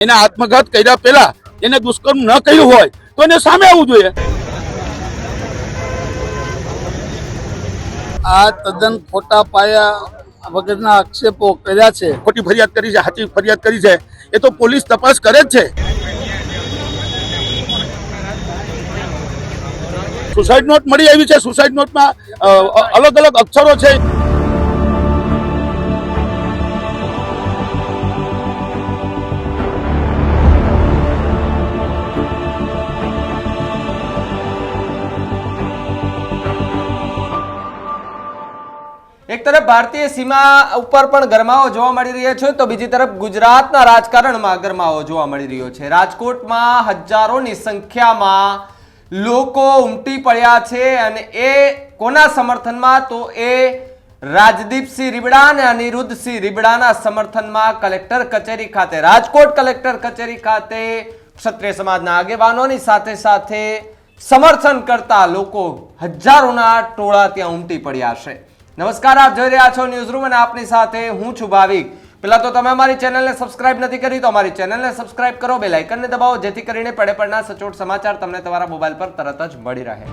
એના આત્મઘાત કર્યા પહેલા એને દુષ્કર્મ ન કર્યું હોય તો એને સામે આવવું જોઈએ। આ તદ્દન ખોટા પાયા વગરના આક્ષેપો કર્યા છે। ખોટી ફરિયાદ કરી છે, સાચી ફરિયાદ કરી છે, એ તો પોલીસ તપાસ કરે જ છે। સુસાઇડ નોટ મળી આવી છે। સુસાઇડ નોટમાં અલગ અલગ અક્ષરો છે। એક તરફ ભારતીય સીમા ઉપર પણ ગરમાવો જોવા મળી રહ્યો છે તો બીજી તરફ ગુજરાતના રાજકારણમાં ગરમાવો જોવા મળી રહ્યો છે। રાજકોટમાં હજારોની સંખ્યામાં લોકો ઉમટી પડ્યા છે અને એ કોના સમર્થનમાં તો એ રાજદીપસિંહ રીબડા અને અનિરુદ્ધસિંહ રીબડાના સમર્થનમાં કલેક્ટર કચેરી ખાતે રાજકોટ કલેક્ટર કચેરી ખાતે ક્ષત્રિય સમાજના આગેવાનોની સાથે સાથે સમર્થન કરતા લોકો હજારોના ટોળા ત્યાં ઉમટી પડ્યા છે। નમસ્કાર, આપ જોઈ રહ્યા છો ન્યૂઝરૂમ અને આપની સાથે હું છું ભાવિક। પહેલા તો તમે અમારી ચેનલને સબસ્ક્રાઇબ નથી કરી તો અમારી ચેનલને સબસ્ક્રાઇબ કરો, બેલ આઇકનને દબાવો જેથી કરીને પડે પડના સચોટ સમાચાર તમને તમારા મોબાઈલ પર તરત જ મળી રહે।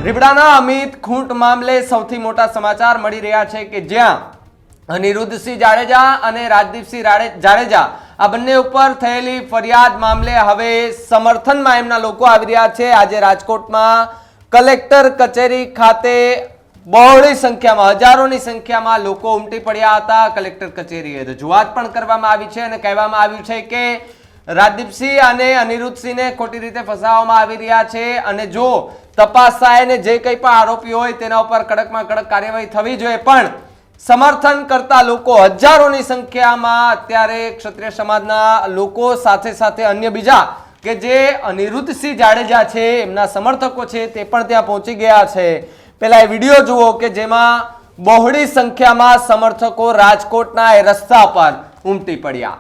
રીબડાના અમિત ખૂંટ મામલે સૌથી મોટા સમાચાર મળી રહ્યા છે કે જ્યાં અનિરુદ્ધસિંહ જાડેજા અને રાજદીપસિંહ જાડેજા આ બંને ઉપર થયેલી ફરિયાદ મામલે હવે સમર્થનમાં એમના લોકો આવી રહ્યા છે। આજે રાજકોટમાં કલેક્ટર કચેરી ખાતે બહોળી સંખ્યામાં હજારોની સંખ્યામાં લોકો ઉમટી પડ્યા હતા। કલેક્ટર કચેરીએ રજૂઆત પણ કરવામાં આવી છે અને કહેવામાં આવ્યું છે કે રાજદીપસિંહ અને અનિરુદ્ધસિંહને ખોટી રીતે ફસાવવામાં આવી રહ્યા છે અને જો તપાસ થાય ને જે કંઈ પણ આરોપી હોય તેના ઉપર કડકમાં કડક કાર્યવાહી થવી જોઈએ। પણ સમર્થન કરતા લોકો હજારોની સંખ્યામાં અત્યારે ક્ષત્રિય સમાજના લોકો સાથે સાથે અન્ય બીજા કે જે અનિરુદ્ધસિંહ જાડેજા છે એમના સમર્થકો છે તે પણ ત્યાં પહોંચી ગયા છે। પેલા એ વિડીયો જુઓ કે જેમાં બહોળી સંખ્યામાં સમર્થકો રાજકોટના એ રસ્તા પર ઉમટી પડ્યા।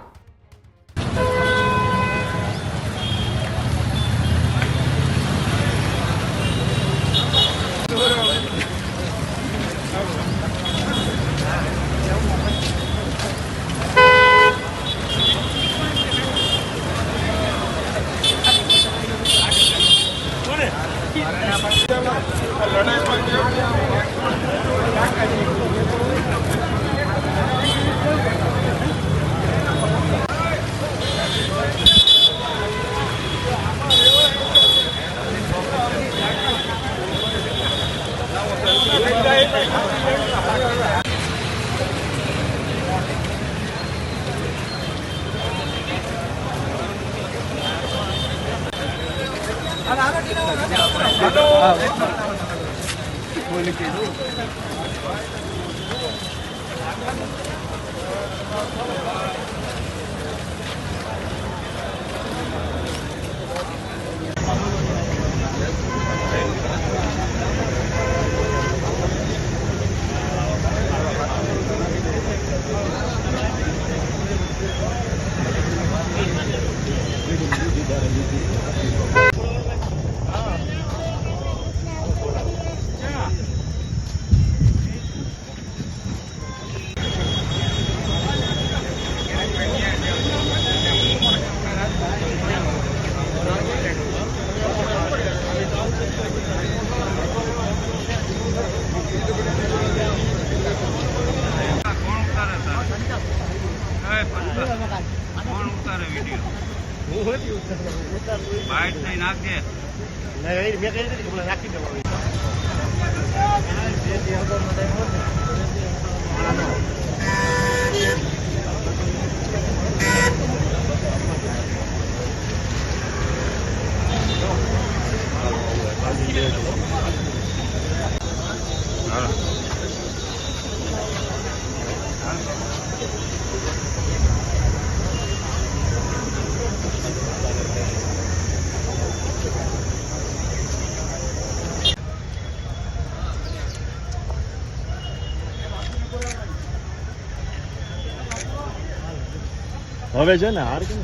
હવે છે ને હાર કેમ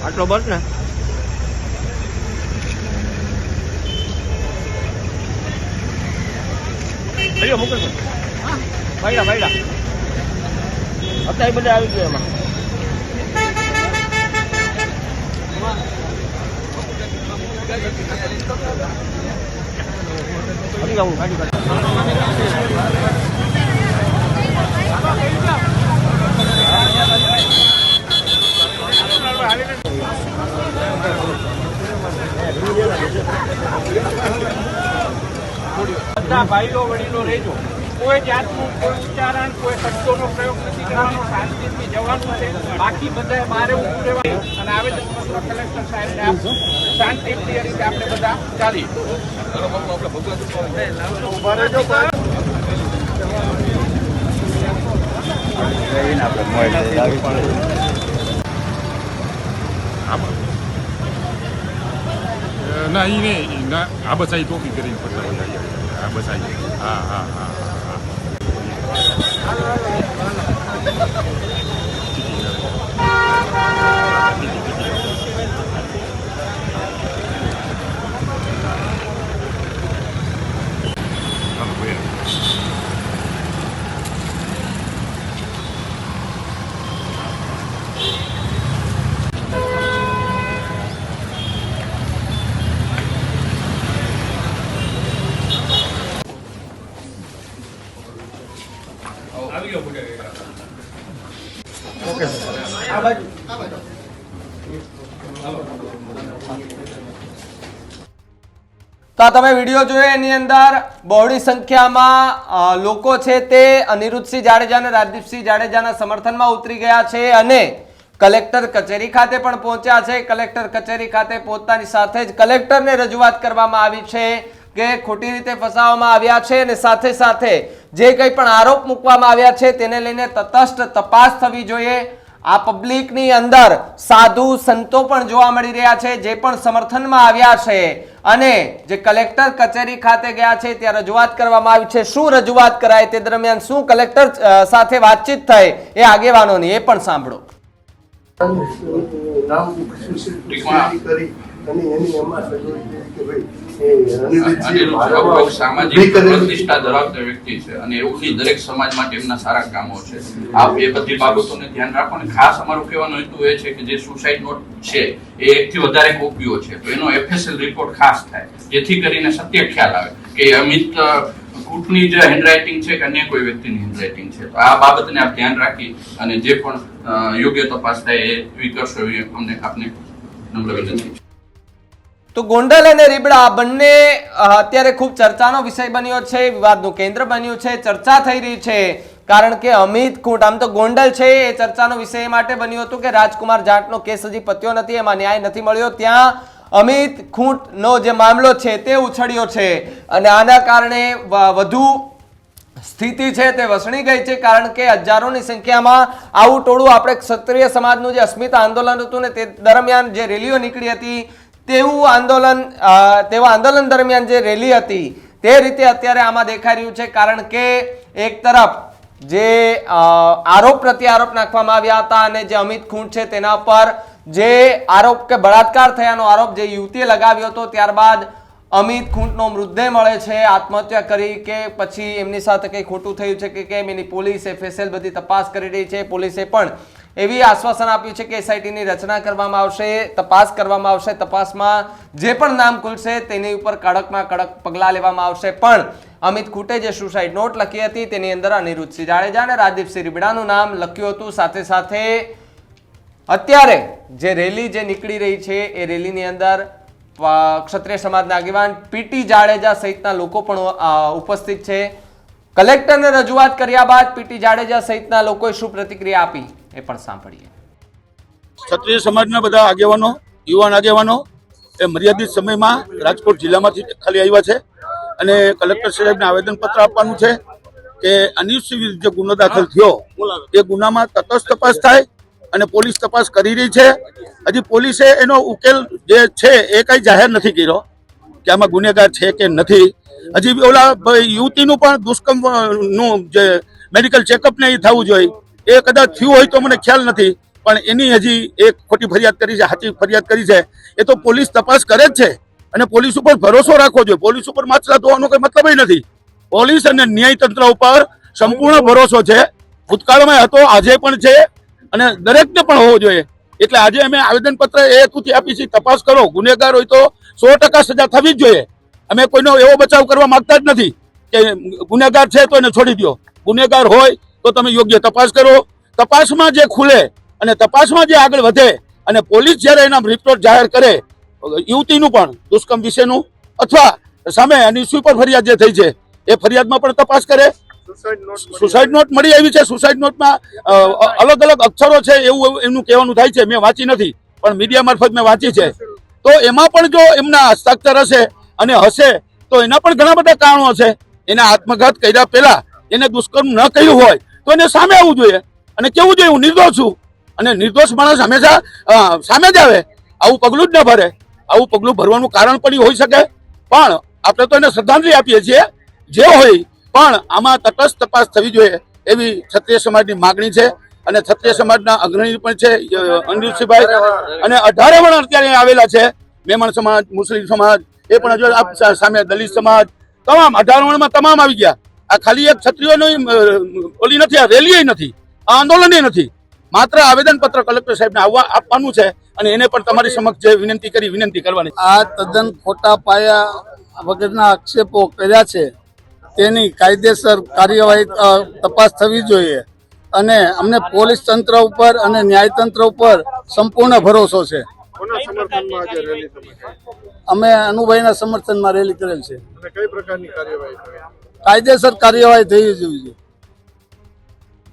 આટલો બસ ને ભાઈઓ મોકલ ભાઈડા અત્યારે બધા આવી ગયા એમાં બધા ભાઈઓ વડીલો રહેજો. કોઈ જાતનું કોઈ ઉચ્ચારણ કોઈ શબ્દોનો પ્રયોગ નથી કરવાનો. શાંતિથી જવાનું છે. બાકી બધા બહાર ઊભું રહેવાનું અને આવેદનપત્ર કલેક્ટર સાહેબને આપશું. શાંતિપ્રિય રીતે આપણે બધા ચાલીએ. ના એ નહીં ના આ બસ આ ટોપી કરીને ફરતા હોય આ બસ આ હા હા હા હા તો આ તમે વિડીયો જોયો એની અંદર બહોળી સંખ્યામાં લોકો છે તે અનિરુદ્ધસિંહ જાડેજા અને રાજદીપસિંહ જાડેજાના સમર્થનમાં ઉતરી ગયા છે અને કલેક્ટર કચેરી ખાતે પણ પહોંચ્યા છે. કલેક્ટર કચેરી ખાતે પહોંચતાની સાથે જ કલેક્ટરને રજૂઆત કરવામાં આવી છે કે ખોટી રીતે ફસાવવામાં આવ્યા છે અને સાથે સાથે જે કંઈ પણ આરોપ મૂકવામાં આવ્યા છે તેને લઈને તટસ્થ તપાસ થવી જોઈએ. આ પબ્લિકની અંદર સાધુ સંતો પણ જોવા મળી રહ્યા છે જે પણ સમર્થનમાં આવ્યા છે અને જે કલેક્ટર કચેરી ખાતે ગયા છે ત્યાં રજૂઆત કરવામાં આવી છે. શું રજૂઆત કરાય તે દરમિયાન શું કલેક્ટર સાથે વાતચીત થઈ એ આગેવાનોની એ પણ સાંભળો. સામાજિક પ્રતિષ્ઠા ધરાવતા વ્યક્તિ છે અને એવું નહીં દરેક સમાજ માટે એમના સારા કામો છે. આપ એ બધી બાબતોને ધ્યાન રાખો ને ખાસ અમારું કહેવાનો હેતુ એ છે કે જે સુસાઇડ નોટ છે એ એકથી વધારે કોપીઓ છે તો એનો FSL રિપોર્ટ ખાસ થાય જેથી કરીને સત્ય ખ્યાલ આવે કે અમિત કૂટની જે હેન્ડરાઇટિંગ છે કે અન્ય કોઈ વ્યક્તિની હેન્ડરાઇટિંગ છે. તો આ બાબતને આપ ધ્યાન રાખી અને જે પણ યોગ્ય તપાસ થાય એ એવી કરશો એવી અમને આપને નમ્ર વિનંતી છે. તો ગોંડલ અને રીબડા બંને અત્યારે ખૂબ ચર્ચાનો વિષય બન્યો છે, વિવાદનું કેન્દ્ર બન્યું છે, ચર્ચા થઈ રહી છે કારણ કે અમિત ખૂંટ આમ તો ગોંડલ છે એ ચર્ચાનો વિષય એ માટે બન્યું હતું કે રાજકુમાર જાટનો કેસ હજી પત્યો નથી, એમાં ન્યાય નથી મળ્યો. ત્યાં અમિત ખૂંટનો જે મામલો છે તે ઉછળ્યો છે અને આના કારણે વધુ સ્થિતિ છે તે વસણી ગઈ છે કારણ કે હજારોની સંખ્યામાં આવું ટોળું આપણે ક્ષત્રિય સમાજનું જે અસ્મિતા આંદોલન હતું ને તે દરમિયાન જે રેલીઓ નીકળી હતી તેવા આંદોલન દરમિયાન જે રેલી હતી તે રીતે અત્યારે આમાં દેખાઈ રહ્યું છે કારણ કે એક તરફ જે આરોપ પ્રત્યારોપ નાખવામાં આવ્યા હતા અને જે અમિત ખૂંટ છે તેના પર જે આરોપ કે બળાત્કાર થયાનો આરોપ જે યુવતીએ લગાવ્યો હતો ત્યારબાદ અમિત ખૂંટનો મૃતદેહ મળે છે આત્મહત્યા કરી કે પછી એમની સાથે કંઈ ખોટું થયું છે કે કેમ એની પોલીસ FSL બધી તપાસ કરી રહી છે. પોલીસે પણ એવી આશ્વાસન આપ્યું છે કે SITની રચના કરવામાં આવશે, તપાસ કરવામાં આવશે, તપાસમાં જે પણ નામ ખુલશે તેની ઉપર કડકમાં કડક પગલાં લેવામાં આવશે. પણ અમિત ખૂંટે જે સુસાઇડ નોટ લખી હતી તેની અંદર અનિરુદ્ધસિંહ જાડેજા અને રાજદીપસિંહ રીબડાનું નામ લખ્યું હતું. સાથે સાથે અત્યારે જે રેલી જે નીકળી રહી છે એ રેલીની અંદર ક્ષત્રિય સમાજના આગેવાન PT જાડેજા સહિતના લોકો પણ ઉપસ્થિત છે. કલેક્ટરને રજૂઆત કર્યા બાદ PT જાડેજા સહિતના લોકોએ શું પ્રતિક્રિયા આપી એ પણ સાંભળીએ. ક્ષત્રિય સમાજના બધા આગેવાનો, યુવાન આગેવાનો એ મર્યાદિત સમયમાં રાજકોટ જિલ્લામાંથી ખાલી આવ્યા છે અને કલેક્ટર સાહેબને આવેદનપત્ર આપવાનું છે કે અનિરુદ્ધસિંહ વિરુદ્ધ જે ગુનો દાખલ થયો એ ગુનામાં તટસ્થ તપાસ થાય અને પોલીસ તપાસ કરી રહી છે. હજી પોલીસે એનો ઉકેલ જે છે એ કઈ જાહેર નથી કર્યો કે આમાં ગુનેગાર છે કે નથી. હજી ઓલા યુવતીનું પણ દુષ્કર્મનું જે મેડિકલ ચેકઅપ ને એ થવું જોઈએ એ કદાચ થયું હોય તો મને ખ્યાલ નથી પણ એની હજી એક ખોટી ફરિયાદ કરી છે, સાચી ફરિયાદ કરી છે. એ તો પોલીસ તપાસ કરે જ છે અને પોલીસ ઉપર ભરોસો રાખવો જોઈએ. પોલીસ ઉપર માછલા ધોવાનો કોઈ મતલબ નથી. પોલીસ અને ન્યાયતંત્ર ઉપર સંપૂર્ણ ભરોસો છે. ભૂતકાળમાં હતો, આજે પણ છે અને દરેકને પણ હોવો જોઈએ. એટલે આજે અમે આવેદનપત્ર એ હેતુથી આપી છીએ, તપાસ કરો. ગુનેગાર હોય તો 100% સજા થવી જ જોઈએ. અમે કોઈનો એવો બચાવ કરવા માંગતા જ નથી કે ગુનેગાર છે તો એને છોડી દો. ગુનેગાર હોય તો તમે યોગ્ય તપાસ કરો. તપાસમાં જે ખુલે અને તપાસમાં જે આગળ વધે અને પોલીસ જ્યારે એના રિપોર્ટ જાહેર કરે, યુવતીનું પણ દુષ્કર્મ વિશેનું અથવા સામે એની સુપર ફરિયાદ જે થઈ છે એ ફરિયાદમાં પણ તપાસ કરે. સુસાઇડ નોટ મળી આવી છે. સુસાઇડ નોટમાં અલગ અલગ અક્ષરો છે એવું એમનું કહેવાનું થાય છે. મેં વાંચી નથી, પણ મીડિયા મારફત મેં વાંચી છે. તો એમાં પણ જો એમના હસ્તાક્ષર હશે અને હશે તો એના પણ ઘણા બધા કારણો હશે. એના આત્મઘાત કર્યા પહેલા એને દુષ્કર્મ ન કર્યું હોય તો એને સામે આવવું જોઈએ અને કેવું જોઈએ હું નિર્દોષ છું. અને નિર્દોષ માણસ હંમેશા સામે જ આવે. આવું પગલું જ ન ભરે. આવું પગલું ભરવાનું કારણ પણ હોઈ શકે, પણ આપણે તો એને શ્રદ્ધાંજલિ આપીએ છીએ જે હોય. પણ આમાં તટસ્થ તપાસ થવી જોઈએ એવી ક્ષત્રિય સમાજની માગણી છે. અને ક્ષત્રિય સમાજના અગ્રણી પણ છે અનિરુદ્ધસિંહભાઈ, અને 18 વણ અત્યારે આવેલા છે. મેમણ સમાજ, મુસ્લિમ સમાજ, એ પણ હજુ સામે દલિત સમાજ, તમામ 18 વણમાં તમામ આવી ગયા. આ ખાલી એક ક્ષત્રિયોની ઓલી નથી, આ રેલી નથી, આ આંદોલન નથી. માત્ર આવેદનપત્ર કલેક્ટર સાહેબને આપવાનું છે અને એને પણ તમારી સમક્ષ વિનંતી કરવાની. આ તદ્દન ખોટા પાયા વગરના આક્ષેપો કર્યા છે તેની કાયદેસર કાર્યવાહી તપાસ થવી જોઈએ. અને અમને પોલીસ તંત્ર ઉપર અને ન્યાયતંત્ર ઉપર સંપૂર્ણ ભરોસો છે. અમે અનુભાઈના સમર્થનમાં રેલી કરેલ છે. કાયદેસર કાર્યવાહી થઈ જવી જોઈએ.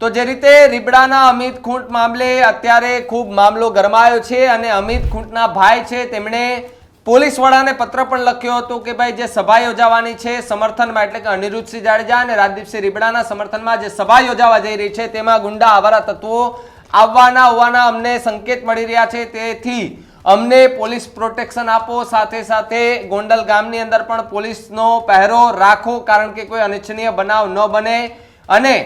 તો જે રીતે રીબડાના અમિત ખૂંટ મામલે અત્યારે ખૂબ મામલો ગરમાયો છે અને અમિત ખૂંટના ભાઈ છે તેમણે પોલીસ વડાને પત્ર પણ લખ્યો હતો કે ભાઈ જે સભા યોજાવાની છે સમર્થનમાં, એટલે કે અનિરુદ્ધસિંહ જાડેજા અને રાજદીપસિંહ રીબડાના સમર્થનમાં જે સભા યોજાવા જઈ રહી છે તેમાં ગુંડા આવારા તત્વો આવવાના હોવાના અમને સંકેત મળી રહ્યા છે. તેથી અમને પોલીસ પ્રોટેક્શન આપો, સાથે સાથે ગોંડલ ગામની અંદર પણ પોલીસનો પહેરો રાખો, કારણ કે કોઈ અનિચ્છનીય બનાવ ન બને. અને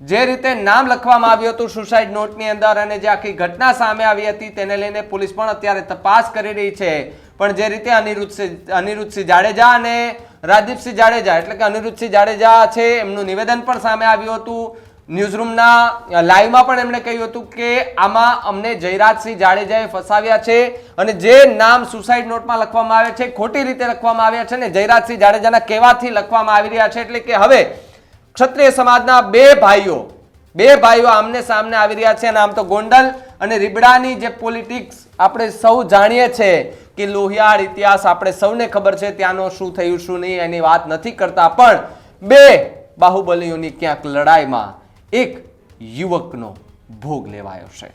જે રીતે નામ લખવામાં આવ્યું હતું સુસાઇડ નોટની અંદર અને જે આખી ઘટના સામે આવી હતી તેને લઈને પોલીસ પણ અત્યારે તપાસ કરી રહી છે. પણ જે રીતે અનિરુદ્ધસિંહ જાડેજા અને રાજદીપસિંહ જાડેજા, એટલે કે અનિરુદ્ધસિંહ જાડેજા છે એમનું નિવેદન પણ સામે આવ્યું હતું. ન્યૂઝરૂમના લાઈવમાં પણ એમણે કહ્યું હતું કે આમાં અમને જયરાજસિંહ જાડેજાએ ફસાવ્યા છે અને જે નામ સુસાઇડ નોટમાં લખવામાં આવે છે ખોટી રીતે લખવામાં આવ્યા છે ને જયરાજસિંહ જાડેજાના કહેવાથી લખવામાં આવી રહ્યા છે. એટલે કે હવે ક્ષત્રિય સમાજના બે ભાઈઓ આમને સામને આવી રહ્યા છે. અને આમ તો ગોંડલ અને રીબડાની જે પોલિટિક્સ આપણે સૌ જાણીએ છીએ કે લોહિયાળ ઇતિહાસ આપણે સૌને ખબર છે, ત્યાંનો શું થયું શું નહીં એની વાત નથી કરતા, પણ બે બાહુબલીઓની ક્યાંક લડાઈમાં એક યુવકનો ભોગ લેવાયો છે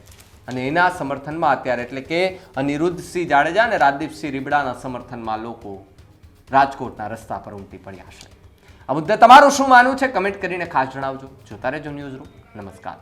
અને એના સમર્થનમાં અત્યારે, એટલે કે અનિરુદ્ધસિંહ જાડેજા અને રાજદીપસિંહ રીબડાના સમર્થનમાં લોકો રાજકોટના રસ્તા પર ઉમટી પડ્યા છે. આ મુદ્દે તમારું શું માનવું છે કમેન્ટ કરીને ખાસ જણાવજો. જોતા રહેજો ન્યૂઝરૂમ. નમસ્કાર.